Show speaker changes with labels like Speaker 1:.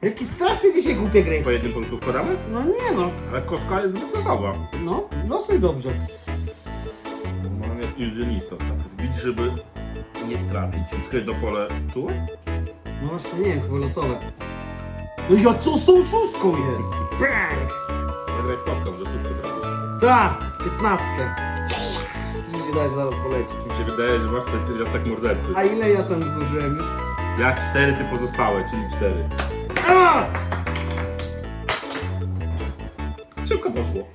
Speaker 1: Jaki strasznie dzisiaj głupie gry.
Speaker 2: Po jednym punktu wkładamy?
Speaker 1: No nie no.
Speaker 2: Ale kostka jest zbyt losowa.
Speaker 1: No, losuj dobrze.
Speaker 2: Mam jak iluzjonista, tak. Wbić, żeby nie trafić. Skręć do pole czułe?
Speaker 1: No właśnie, nie wiem, chyba losowe. No ja co z tą szóstką jest? Prank!
Speaker 2: Ja graj w kostka, że wszystko zrobisz.
Speaker 1: Tak, 15. Co mi się dać, zaraz poleci.
Speaker 2: Mi się wydaje, że masz teraz tak mordercy.
Speaker 1: A ile ja tam zdążyłem już?
Speaker 2: Ja 4, ty pozostałe, czyli 4.
Speaker 1: A!
Speaker 2: Szybko poszło.